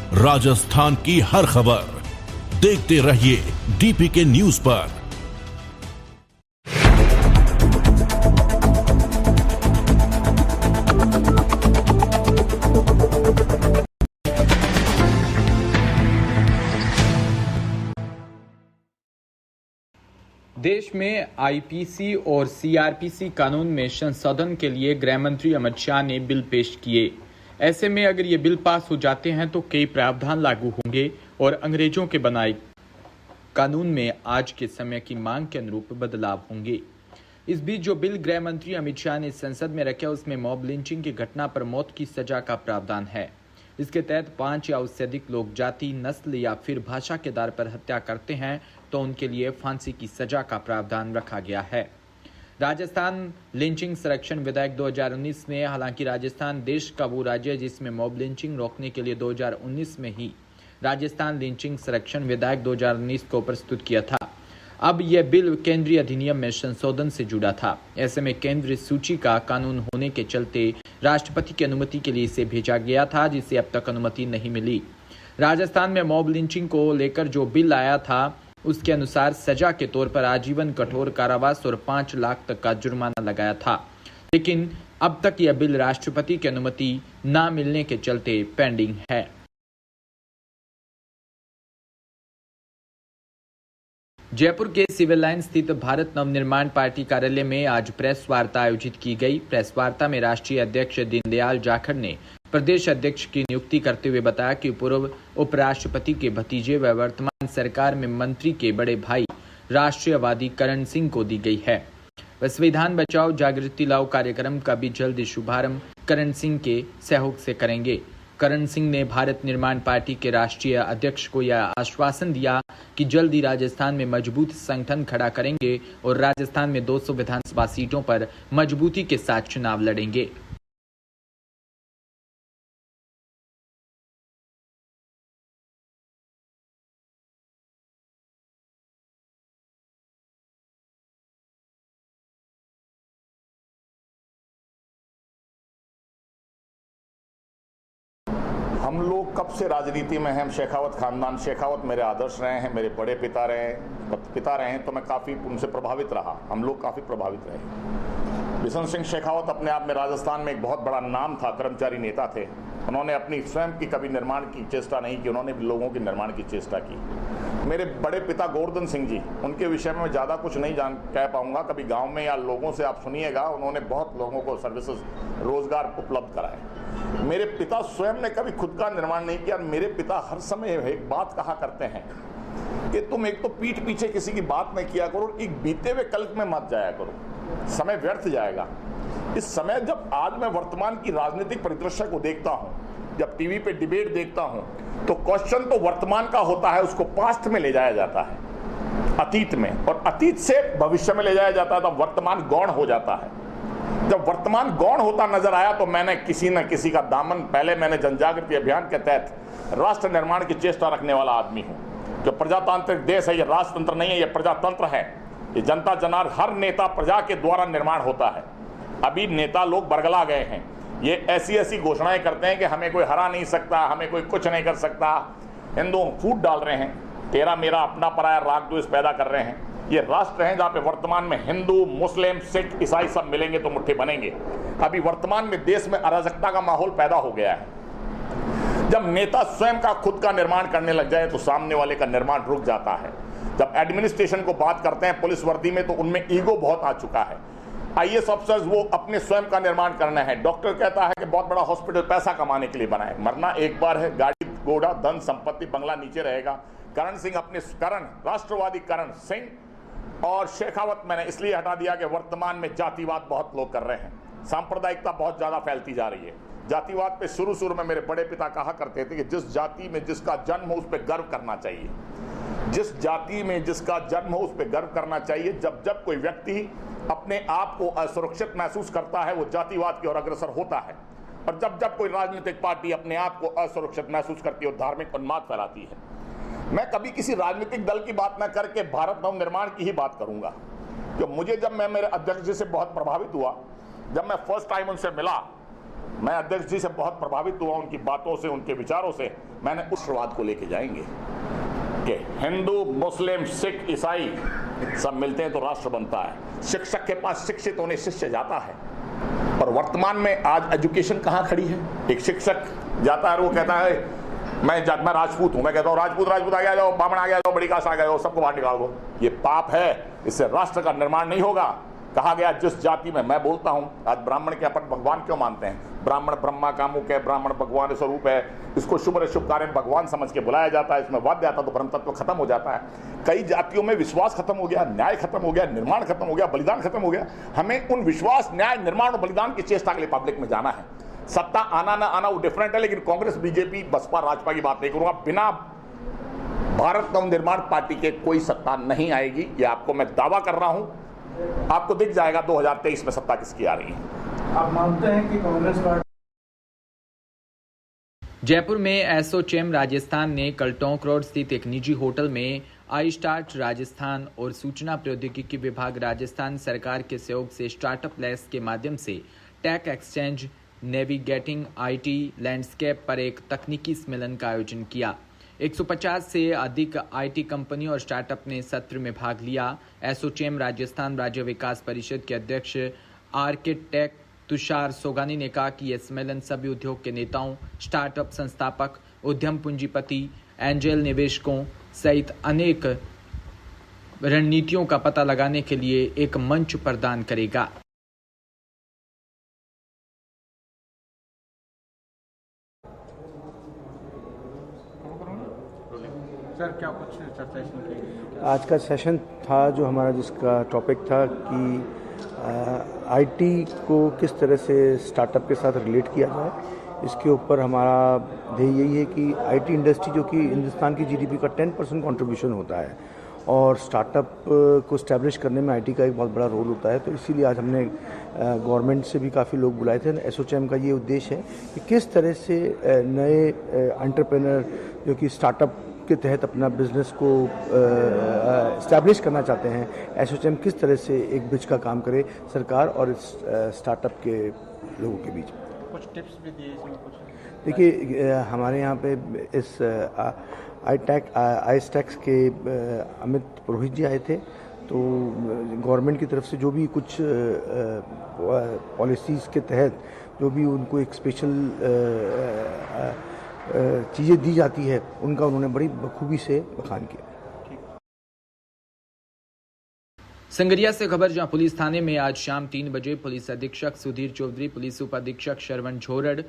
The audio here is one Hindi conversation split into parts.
राजस्थान की हर खबर देखते रहिए डीपीके न्यूज पर। देश में आईपीसी और सीआरपीसी कानून में संशोधन के लिए गृह मंत्री अमित शाह ने बिल पेश किए। ऐसे में अगर ये बिल पास हो जाते हैं तो कई प्रावधान लागू होंगे और अंग्रेजों के बनाए कानून में आज के समय की मांग के अनुरूप बदलाव होंगे। इस बीच जो बिल गृह मंत्री अमित शाह ने संसद में रखा उसमें मॉब लिंचिंग की घटना पर मौत की सजा का प्रावधान है। इसके तहत 5 या उससे अधिक लोग जाति, नस्ल या फिर भाषा के आधार पर हत्या करते हैं तो उनके लिए फांसी की सजा का प्रावधान रखा गया है। राजस्थान लिंचिंग संरक्षण विधेयक 2019 में, हालांकि राजस्थान देश का वो राज्य है जिसमें मॉब लिंचिंग रोकने के लिए 2019 में ही राजस्थान लिंचिंग संरक्षण विधेयक 2019 को प्रस्तुत किया था। अब यह बिल केंद्रीय अधिनियम में संशोधन से जुड़ा था। ऐसे में केंद्रीय सूची का कानून होने के चलते राष्ट्रपति की अनुमति के लिए इसे भेजा गया था, जिसे अब तक अनुमति नहीं मिली। राजस्थान में मॉब लिंचिंग को लेकर जो बिल आया था उसके अनुसार सजा के तौर पर आजीवन कठोर कारावास और 5 लाख तक का जुर्माना लगाया था, लेकिन अब तक यह बिल राष्ट्रपति की अनुमति न मिलने के चलते पेंडिंग है। जयपुर के सिविल लाइन स्थित भारत नवनिर्माण पार्टी कार्यालय में आज प्रेस वार्ता आयोजित की गई। प्रेस वार्ता में राष्ट्रीय अध्यक्ष दीनदयाल जाखड़ ने प्रदेश अध्यक्ष की नियुक्ति करते हुए बताया कि पूर्व उपराष्ट्रपति के भतीजे व वर्तमान सरकार में मंत्री के बड़े भाई राष्ट्रीयवादी करण सिंह को दी गई है। वह संविधान बचाओ जागृति लाओ कार्यक्रम का भी जल्द शुभारंभ करण सिंह के सहयोग से करेंगे। करण सिंह ने भारत निर्माण पार्टी के राष्ट्रीय अध्यक्ष को यह आश्वासन दिया कि जल्द ही राजस्थान में मजबूत संगठन खड़ा करेंगे और राजस्थान में 200 विधानसभा सीटों पर मजबूती के साथ चुनाव लड़ेंगे। हम लोग कब से राजनीति में हैं। शेखावत खानदान, शेखावत मेरे आदर्श रहे हैं, मेरे बड़े पिता रहे हैं, तो मैं काफ़ी उनसे प्रभावित रहा। हम लोग काफ़ी प्रभावित रहे। बिशन सिंह शेखावत अपने आप में राजस्थान में एक बहुत बड़ा नाम था, कर्मचारी नेता थे। उन्होंने अपनी स्वयं की कभी निर्माण की चेष्टा नहीं की, उन्होंने लोगों के निर्माण की चेष्टा की। मेरे बड़े पिता गोवर्धन सिंह जी, उनके विषय में मैं ज़्यादा कुछ नहीं कह पाऊँगा। कभी गाँव में या लोगों से आप सुनिएगा, उन्होंने बहुत लोगों को सर्विसेज, रोजगार उपलब्ध कराए। मेरे पिता स्वयं ने कभी खुद का निर्माण नहीं किया। मेरे पिता हर समय एक बात कहा करते हैं कि तुम एक तो पीठ पीछे किसी की बात नहीं किया करो, एक बीते हुए कल में मत जाया करो, समय व्यर्थ जाएगा। इस समय जब आज मैं वर्तमान की राजनीतिक परिदृश्य को देखता हूं, जब टीवी पे डिबेट देखता हूं, तो क्वेश्चन तो वर्तमान का होता है, उसको पास्ट में ले जाया जाता है, अतीत में, और अतीत से भविष्य में ले जाया जाता है, तो वर्तमान गौण हो जाता है। जब वर्तमान गौण होता नजर आया तो मैंने किसी न किसी का दामन, पहले मैंने जनजागृति अभियान के तहत राष्ट्र निर्माण की चेष्टा रखने वाला आदमी हूं। जो प्रजातांत्रिक देश है, ये राजतंत्र नहीं है, ये प्रजातंत्र है। ये जनता जनार्दन, हर नेता प्रजा के द्वारा निर्माण होता है। अभी नेता लोग बरगला गए हैं, ये ऐसी ऐसी घोषणाएं करते हैं कि हमें कोई हरा नहीं सकता, हमें कोई कुछ नहीं कर सकता। हिंदू फूट डाल रहे हैं, तेरा मेरा अपना पराया राग द्वेष पैदा कर रहे हैं। ये राष्ट्र हैं जहाँ पे वर्तमान में हिंदू, मुस्लिम, सिख, ईसाई सब मिलेंगे तो मुट्ठी बनेंगे। अभी वर्तमान में देश में अराजकता का माहौल पैदा हो गया है। जब नेता स्वयं का खुद का निर्माण करने लग जाए तो सामने वाले का निर्माण रुक जाता है। जब एडमिनिस्ट्रेशन को बात करते हैं पुलिस वर्दी में, तो उनमें ईगो बहुत आ चुका है। आईएएस ऑफिसर्स वो अपने स्वयं का निर्माण करना है। डॉक्टर कहता है कि बहुत बड़ा हॉस्पिटल पैसा कमाने के लिए बना है। मरना एक बार है, गाड़ी घोड़ा धन संपत्ति बंगला नीचे रहेगा। करण सिंह अपने राष्ट्रवादी करण सिंह और शेखावत मैंने इसलिए हटा दिया कि वर्तमान में जातिवाद बहुत लोग कर रहे हैं, सांप्रदायिकता बहुत ज्यादा फैलती जा रही है। जातिवाद पे शुरू में मेरे बड़े पिता कहा करते थे कि जिस जाति में जिसका जन्म हो उस पर गर्व करना चाहिए, जिस जाति में जिसका जन्म हो उस पर गर्व करना चाहिए। जब जब कोई व्यक्ति अपने आप को असुरक्षित महसूस करता है वो जातिवाद की ओर अग्रसर होता है, और जब जब कोई राजनीतिक पार्टी अपने आप को असुरक्षित महसूस करती है और धार्मिक उन्माद फैलाती है। मैं कभी किसी राजनीतिक दल की बात न करके भारत नवनिर्माण की ही बात करूंगा। जब मैं मेरे अध्यक्ष जी से बहुत प्रभावित हुआ, जब मैं फर्स्ट टाइम उनसे मिला मैं अध्यक्ष जी से बहुत प्रभावित हुआ, उनकी बातों से, उनके विचारों से। मैंने उस शुरुआत को लेके जाएंगे कि हिंदू, मुस्लिम, सिख, ईसाई सब मिलते हैं तो राष्ट्र बनता है। शिक्षक के पास शिक्षित होने शिष्य जाता है। और वर्तमान में आज एजुकेशन कहाँ खड़ी है? एक शिक्षक जाता है और वो कहता है मैं राजपूत हूं, मैं कहता हूं राजपूत आ गया जाओ, ब्राह्मण आ गया जाओ, बड़ी कास्ट आ गया जाओ, सबको बाहर निकाल दो। ये पाप है, इससे राष्ट्र का निर्माण नहीं होगा। कहा गया जिस जाति में, मैं बोलता हूं, आज ब्राह्मण के अपन भगवान क्यों मानते हैं? ब्राह्मण ब्रह्मा का मुख है, ब्राह्मण भगवान स्वरूप है, इसको शुभ कार्य भगवान समझ के बुलाया जाता है। इसमें वाद्य आता तो ब्रह्म तत्व खत्म हो जाता है। कई जातियों में विश्वास खत्म हो गया, न्याय खत्म हो गया, निर्माण खत्म हो गया, बलिदान खत्म हो गया। हमें उन विश्वास, न्याय, निर्माण और बलिदान की चेष्टा के लिए पब्लिक में जाना है। सत्ता आना ना आना वो डिफरेंट है, लेकिन कांग्रेस, बीजेपी, बसपा, राजपा की बात नहीं करूंगा। बिना भारत नवनिर्माण पार्टी के कोई सत्ता नहीं आएगी, ये आपको मैं दावा कर रहा हूं। आपको दिख जाएगा 2023 में सत्ता किसकी आ रही है। आप मानते हैं कि कांग्रेस पार्टी? जयपुर में एसोचैम राजस्थान ने कल टोंक रोड स्थित एक निजी होटल में आई स्टार्ट राजस्थान और सूचना प्रौद्योगिकी विभाग राजस्थान सरकार के सहयोग से स्टार्टअप लैब्स के माध्यम से tech exchange navigating IT landscape पर एक तकनीकी सम्मेलन का आयोजन किया। 150 से अधिक आईटी कंपनी और स्टार्टअप ने सत्र में भाग लिया। एसोचैम राजस्थान राज्य विकास परिषद के अध्यक्ष आर्किटेक्ट तुषार सोगानी ने कहा कि यह सम्मेलन सभी उद्योग के नेताओं, स्टार्टअप संस्थापक, उद्यम पूंजीपति, एंजल निवेशकों सहित अनेक रणनीतियों का पता लगाने के लिए एक मंच प्रदान करेगा। सर, क्या कुछ चर्चा इसमें की? आज का सेशन था जो हमारा, जिसका टॉपिक था कि आईटी को किस तरह से स्टार्टअप के साथ रिलेट किया जाए। इसके ऊपर हमारा ध्येय यही है कि आईटी इंडस्ट्री, जो कि हिंदुस्तान की जीडीपी का 10% कंट्रीब्यूशन होता है, और स्टार्टअप को स्टैब्लिश करने में आईटी का एक बहुत बड़ा रोल होता है। तो इसीलिए आज हमने गवर्नमेंट से भी काफ़ी लोग बुलाए थे। एसोचैम का ये उद्देश्य है कि किस तरह से नए एंटरप्रेन्योर जो कि स्टार्टअप के तहत अपना बिजनेस को इस्टेब्लिश करना चाहते हैं, एसोचैम किस तरह से एक ब्रिज का काम करे सरकार और स्टार्टअप के लोगों के बीच। कुछ टिप्स भी दिए इसमें कुछ? देखिए, हमारे यहाँ पे इस आईस्टैक्स के अमित पुरोहित जी आए थे। तो गवर्नमेंट की तरफ से जो भी कुछ पॉलिसीज़ के तहत जो भी उनको एक स्पेशल चीज़ें दी जाती है, उनका उन्होंने बड़ी बखूबी से बखान किया। संगरिया से खबर, जहां पुलिस थाने में आज शाम 3 बजे पुलिस अधीक्षक सुधीर चौधरी, पुलिस उप अधीक्षक श्रवण झोरड़,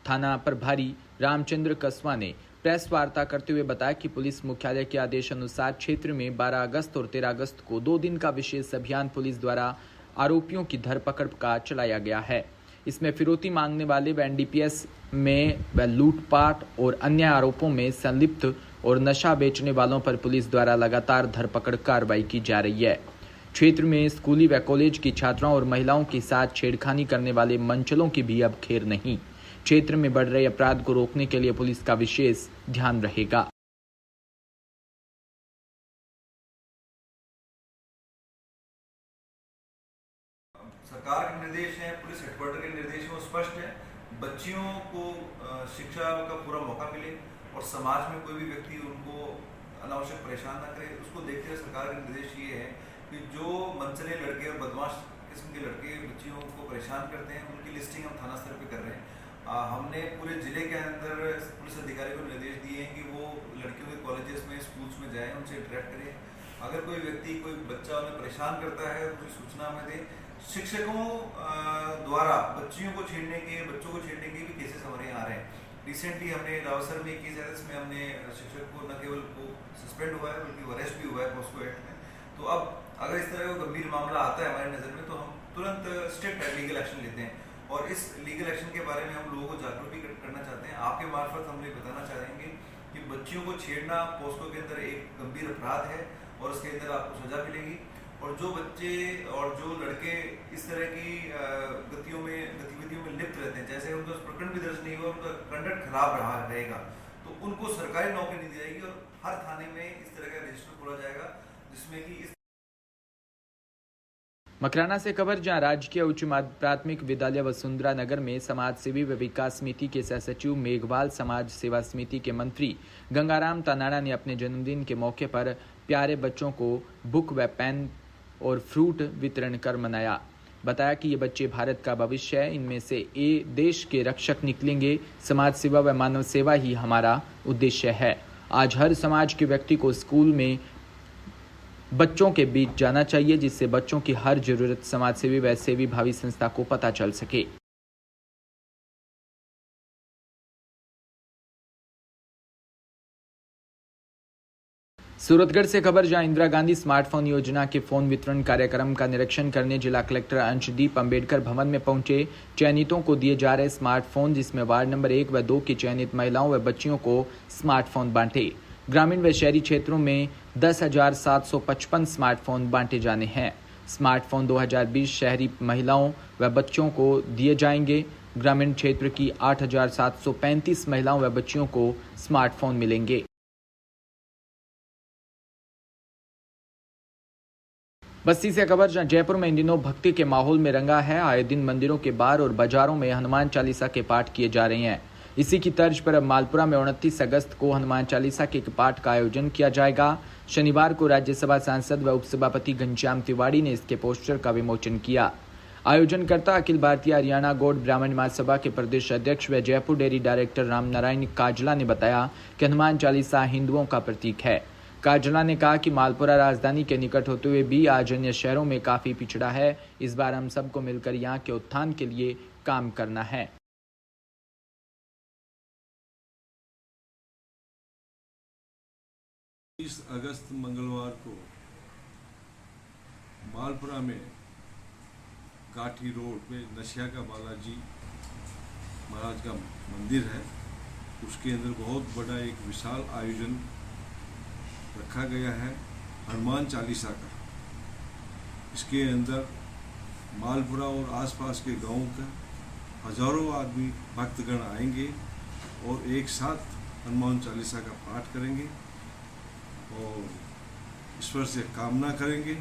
थाना प्रभारी रामचंद्र कसवा ने प्रेस वार्ता करते हुए बताया कि पुलिस मुख्यालय के आदेश अनुसार क्षेत्र में 12 अगस्त और 13 अगस्त को 2 दिन का विशेष अभियान पुलिस द्वारा आरोपियों की धरपकड़ का चलाया गया है। इसमें फिरौती मांगने वाले व एनडीपीएस में लूटपाट और अन्य आरोपों में संलिप्त और नशा बेचने वालों पर पुलिस द्वारा लगातार धरपकड़ कार्रवाई की जा रही है। क्षेत्र में स्कूली व कॉलेज की छात्राओं और महिलाओं के साथ छेड़खानी करने वाले मंचलों की भी अब खैर नहीं। क्षेत्र में बढ़ रहे अपराध को रोकने के लिए पुलिस का विशेष ध्यान रहेगा। सरकार के निर्देश हैं, पुलिस हेडक्वार्टर के निर्देश में स्पष्ट है, बच्चियों को शिक्षा का पूरा मौका मिले और समाज में कोई भी व्यक्ति उनको अनावश्यक परेशान ना करे। उसको देखते हुए सरकार का निर्देश ये है कि जो मनचले लड़के और बदमाश किस्म के लड़के बच्चियों को परेशान करते हैं, उनकी लिस्टिंग हम थाना स्तर पर कर रहे हैं। हमने पूरे जिले के अंदर पुलिस अधिकारी को निर्देश दिए हैं कि वो लड़कियों के कॉलेजेस में, स्कूल्स में जाएं, उनसे इंटरेक्ट करें। अगर कोई व्यक्ति, कोई बच्चा उन्हें परेशान करता है, उसकी सूचना हमें दें। शिक्षकों द्वारा बच्चियों को छेड़ने के, बच्चों को छेड़ने के भी केसेस हमारे यहाँ आ रहे हैं। रिसेंटली हमने रावसर में केस है, इसमें हमने शिक्षक को न केवल वो सस्पेंड हुआ है बल्कि अरेस्ट भी हुआ है पॉस्को एक्ट में। तो अब अगर इस तरह का गंभीर मामला आता है हमारी नज़र में, तो हम तुरंत स्ट्रिक्ट लीगल एक्शन लेते हैं। और इस लीगल एक्शन के बारे में हम लोगों को जागरूक भी करना चाहते हैं। आपके मार्फत हम ये बताना चाहेंगे कि बच्चियों को छेड़ना पॉस्को के अंदर एक गंभीर अपराध है और उसके अंदर आपको सजा मिलेगी। और जो बच्चे और जो लड़के इस तरह की गतिविधियों में लिप्त रहते हैं, जैसे उनका प्रकरण भी दर्ज नहीं हुआ, उनका कंडक्ट खराब रहेगा, तो उनको सरकारी नौकरी नहीं दी जाएगी और हर थाने में इस तरह का रजिस्टर खोला जाएगा जिसमें कि मकराना से खबर, जहां राजकीय उच्च प्राथमिक विद्यालय वसुंधरा नगर में समाज सेवी व विकास समिति के सह सचिव मेघवाल समाज सेवा समिति के मंत्री गंगाराम तानाड़ा ने अपने जन्मदिन के मौके पर प्यारे बच्चों को बुक व पेन और फ्रूट वितरण कर मनाया। बताया कि ये बच्चे भारत का भविष्य है, इनमें से ये देश के रक्षक निकलेंगे। समाज सेवा व मानव सेवा ही हमारा उद्देश्य है। आज हर समाज के व्यक्ति को स्कूल में बच्चों के बीच जाना चाहिए, जिससे बच्चों की हर जरूरत समाज सेवी व सेवी भावी संस्था को पता चल सके। सूरतगढ़ से खबर, जहां इंदिरा गांधी स्मार्टफोन योजना के फोन वितरण कार्यक्रम का निरीक्षण करने जिला कलेक्टर अंशदीप अंबेडकर भवन में पहुंचे। चयनितों को दिए जा रहे स्मार्टफोन, जिसमें वार्ड नंबर 1 व 2 की चयनित महिलाओं व बच्चियों को स्मार्टफोन बांटे। ग्रामीण व शहरी क्षेत्रों में 10,755 स्मार्टफोन बांटे जाने हैं। स्मार्टफोन 2020 शहरी महिलाओं व बच्चों को दिए जाएंगे। ग्रामीण क्षेत्र की 8,735 महिलाओं व बच्चियों को स्मार्टफोन मिलेंगे। बस्ती से खबर, जहां जयपुर में इन दिनों भक्ति के माहौल में रंगा है। आए दिन मंदिरों के बाहर और बाजारों में हनुमान चालीसा के पाठ किए जा रहे हैं। इसी की तर्ज पर अब मालपुरा में 29 अगस्त को हनुमान चालीसा के पाठ का आयोजन किया जाएगा। शनिवार को राज्यसभा सांसद व उपसभापति घनश्याम तिवाड़ी ने इसके पोस्टर का विमोचन किया। आयोजनकर्ता अखिल भारतीय हरियाणा गौड़ ब्राह्मण महासभा के प्रदेश अध्यक्ष व जयपुर डेयरी डायरेक्टर रामनारायण काजला ने बताया कि हनुमान चालीसा हिंदुओं का प्रतीक है। काजला ने कहा कि मालपुरा राजधानी के निकट होते हुए भी आज अन्य शहरों में काफी पिछड़ा है। इस बार हम सबको मिलकर यहाँ के उत्थान के लिए काम करना है। 30 अगस्त मंगलवार को मालपुरा में काठी रोड पे नशिया का बालाजी महाराज का मंदिर है। उसके अंदर बहुत बड़ा एक विशाल आयोजन रखा गया है हनुमान चालीसा का। इसके अंदर मालपुरा और आसपास के गांवों का हजारों आदमी भक्तगण आएंगे और एक साथ हनुमान चालीसा का पाठ करेंगे और ईश्वर से कामना करेंगे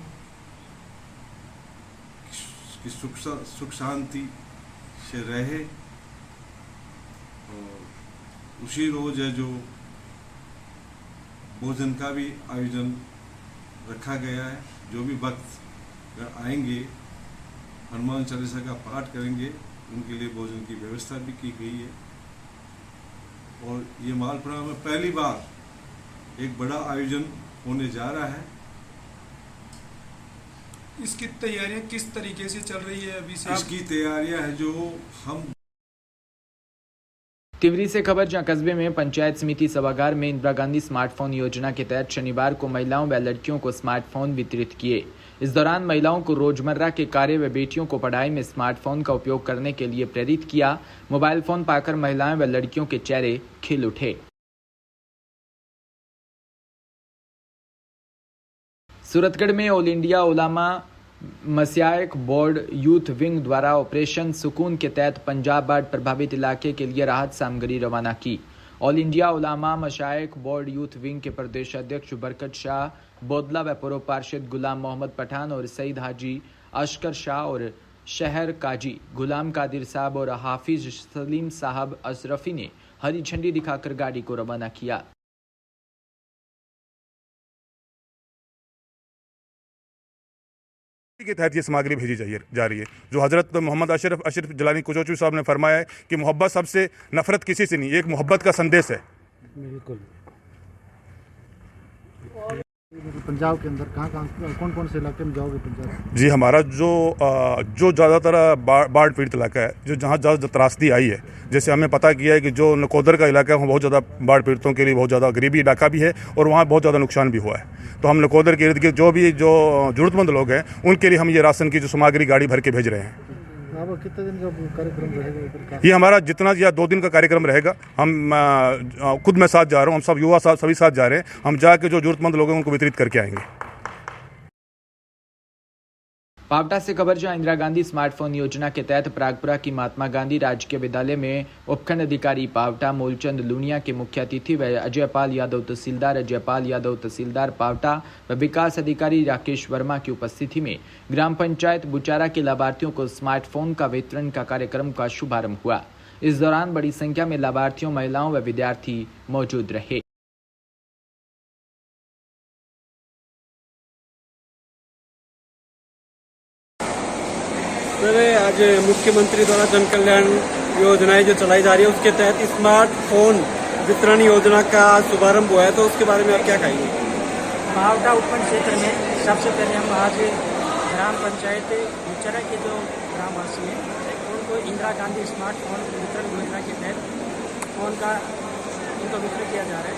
कि सुख शांति से रहे। और उसी रोज है जो भोजन का भी आयोजन रखा गया है। जो भी भक्त आएंगे हनुमान चालीसा का पाठ करेंगे उनके लिए भोजन की व्यवस्था भी की गई है। और ये मालपुरा में पहली बार एक बड़ा आयोजन होने जा रहा है। इसकी तैयारियां किस तरीके से चल रही है अभी से? इसकी तैयारियां है जो हम तिवरी से खबर, जहां कस्बे में पंचायत समिति सभागार में इंदिरा गांधी स्मार्टफोन योजना के तहत शनिवार को महिलाओं व लड़कियों को स्मार्टफोन वितरित किए। इस दौरान महिलाओं को रोजमर्रा के कार्य व बेटियों को पढ़ाई में स्मार्टफोन का उपयोग करने के लिए प्रेरित किया। मोबाइल फोन पाकर महिलाएं व लड़कियों के चेहरे खिल उठे। सूरतगढ़ में All India Ulama Mashaikh Board Youth Wing द्वारा ऑपरेशन सुकून के तहत पंजाब बाढ़ प्रभावित इलाके के लिए राहत सामग्री रवाना की। All India Ulama Mashaikh Board Youth Wing के प्रदेश अध्यक्ष बरकत शाह, बोदला व पूर्व पार्षद गुलाम मोहम्मद पठान और सईद हाजी अशकर शाह और शहर काजी गुलाम कादिर साहब और हाफिज सलीम साहब अशरफी ने हरी झंडी दिखाकर गाड़ी को रवाना किया। के तहत ये सामग्री भेजी जा रही है। जो हजरत मोहम्मद अशरफ जलानी कोचौचू साहब ने फरमाया है कि मोहब्बत सबसे, नफरत किसी से नहीं, एक मोहब्बत का संदेश है। बिल्कुल। पंजाब के अंदर कौन कौन से इलाके में जाओगे पंजाब? जी, हमारा जो ज़्यादातर बाढ़ पीड़ित इलाका है, जो जहाँ ज़्यादा त्रासदी आई है, जैसे हमें पता किया है कि जो नकोदर का इलाका है वहाँ बहुत ज़्यादा बाढ़ पीड़ितों के लिए बहुत ज़्यादा गरीबी इलाका भी है और वहाँ बहुत ज़्यादा नुकसान भी हुआ है। तो हम नकोदर के इर्द गिर्द जो ज़रूरतमंद लोग हैं उनके लिए हम ये राशन की जो सामग्री गाड़ी भर के भेज रहे हैं। कितने दिन का कार्यक्रम रहेगा? ये हमारा जितना या 2 दिन का कार्यक्रम रहेगा। हम खुद मैं साथ जा रहा हूँ, हम सब युवा सभी साथ जा रहे हैं। हम जाके जो जरूरतमंद लोग हैं उनको वितरित करके आएंगे। पावटा से खबर जहां इंदिरा गांधी स्मार्टफोन योजना के तहत प्रागपुरा की महात्मा गांधी राजकीय विद्यालय में उपखंड अधिकारी पावटा मूलचंद लूनिया के मुख्य अतिथि व अजयपाल यादव तहसीलदार पावटा व विकास अधिकारी राकेश वर्मा की उपस्थिति में ग्राम पंचायत बुचारा के लाभार्थियों को स्मार्टफोन का वितरण का कार्यक्रम का शुभारंभ हुआ। इस दौरान बड़ी संख्या में लाभार्थियों, महिलाओं व विद्यार्थी मौजूद रहे। आज मुख्यमंत्री द्वारा जन कल्याण योजनाएं जो चलाई जा रही है उसके तहत स्मार्टफोन वितरण योजना का शुभारंभ हुआ है, तो उसके बारे में आप क्या कहेंगे? पावटा उपखंड क्षेत्र में सबसे पहले हम आज ग्राम पंचायत बुचारा के जो ग्रामवासी हैं उनको इंदिरा गांधी स्मार्टफोन वितरण योजना के तहत फोन का इनको वितरण किया जा रहा है।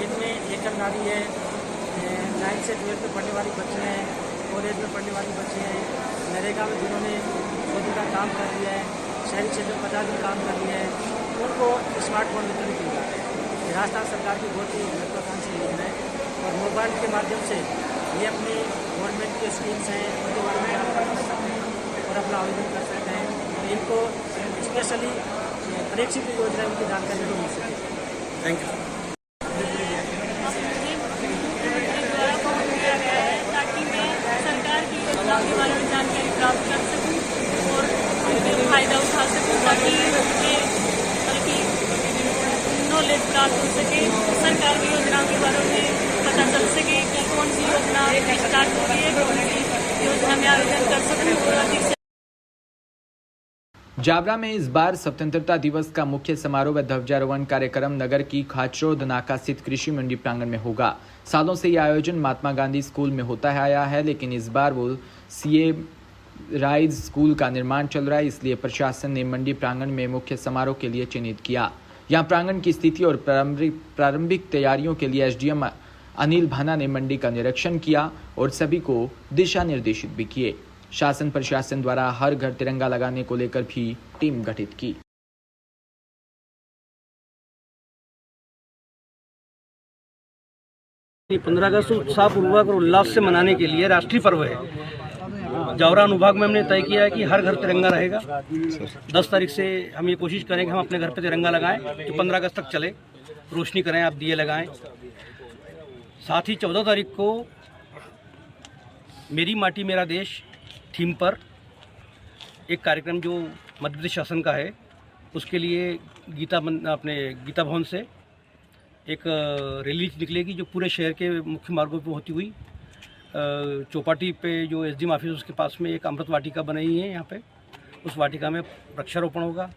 इनमें एकलनारी है, 9 से 12 में पढ़ने वाली बच्चे हैं, कॉलेज में पढ़ने वाली बच्चे हैं, नरेगा में जिन्होंने 100 दिन का काम कर लिया है, शहरी क्षेत्र में 50 दिन काम कर लिया है, उनको स्मार्टफोन वितरण किया जा रहा है। राजस्थान सरकार की बहुत ही महत्वाकांक्षी योजना है और मोबाइल के माध्यम से ये अपनी गवर्नमेंट की स्कीम्स हैं उनके बारे में जानकारी कर सकते हैं और अपना आवेदन कर सकते हैं। तो इनको स्पेशली परीक्षित योजना उनकी जानकारी भी मिल सके। Thank you. के बारे में जानकारी प्राप्त कर सकूं और फायदा उठा सकूं ताकि बल्कि नॉलेज प्राप्त हो सके, सरकार की योजनाओं के बारे में पता चल सके कि कौन सी योजना स्टार्ट हो रही है, कौन सी योजना में आवेदन कर सकूं और अधिक से। जावरा में इस बार स्वतंत्रता दिवस का मुख्य समारोह व ध्वजारोहण कार्यक्रम नगर की खाचरोद नाका स्थित कृषि मंडी प्रांगण में होगा। सालों से यह आयोजन महात्मा गांधी स्कूल में होता आया है, लेकिन इस बार वो सीए राइज स्कूल का निर्माण चल रहा है, इसलिए प्रशासन ने मंडी प्रांगण में मुख्य समारोह के लिए चिन्हित किया। यहां प्रांगण की स्थिति और प्रारंभिक तैयारियों के लिए एसडीएम अनिल भाना ने मंडी का निरीक्षण किया और सभी को दिशा निर्देशित भी किए। शासन प्रशासन द्वारा हर घर तिरंगा लगाने को लेकर भी टीम गठित की। 15 अगस्त उत्साहपूर्वक और उल्लास से मनाने के लिए राष्ट्रीय पर्व है। जावरा अनुभाग में हमने तय किया है कि हर घर तिरंगा रहेगा। 10 तारीख से हम ये कोशिश करेंगे हम अपने घर पे तिरंगा लगाएं जो 15 अगस्त तक चले, रोशनी करें, आप दिए लगाएं। साथ ही 14 तारीख को मेरी माटी मेरा देश थीम पर एक कार्यक्रम जो मध्य प्रदेश शासन का है उसके लिए गीता भवन से एक रैली निकलेगी जो पूरे शहर के मुख्य मार्गों पर होती हुई चौपाटी पे जो एसडीएम ऑफिस उसके पास में एक अमृत वाटिका बनाई है, यहाँ पे उस वाटिका में वृक्षारोपण होगा,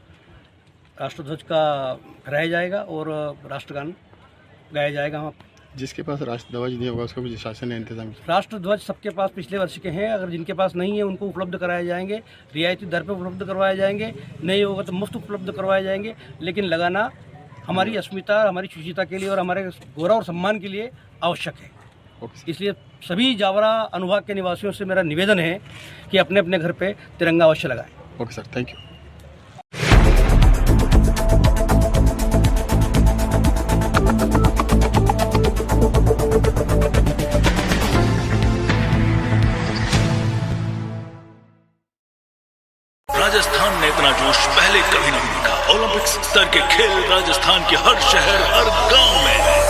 राष्ट्रध्वज का फहराया जाएगा और राष्ट्रगान गाया जाएगा। वहाँ जिसके पास राष्ट्रध्वज नहीं होगा उसको भी शासन ने इंतजाम किया। राष्ट्रध्वज सबके पास पिछले वर्ष के हैं, अगर जिनके पास नहीं है उनको उपलब्ध कराए जाएंगे, रियायती दर पर उपलब्ध करवाए जाएंगे, नहीं होगा तो मुफ्त उपलब्ध करवाए जाएंगे। लेकिन लगाना हमारी अस्मिता, हमारी शुचिता के लिए और हमारे गौरव और सम्मान के लिए आवश्यक है। इसलिए सभी जावरा अनुभाग के निवासियों से मेरा निवेदन है कि अपने अपने घर पे तिरंगा अवश्य लगाएं। Okay sir, thank you. Rajasthan ने इतना जोश पहले कभी नहीं देखा। ओलंपिक्स स्तर के खेल राजस्थान के हर शहर, हर गांव में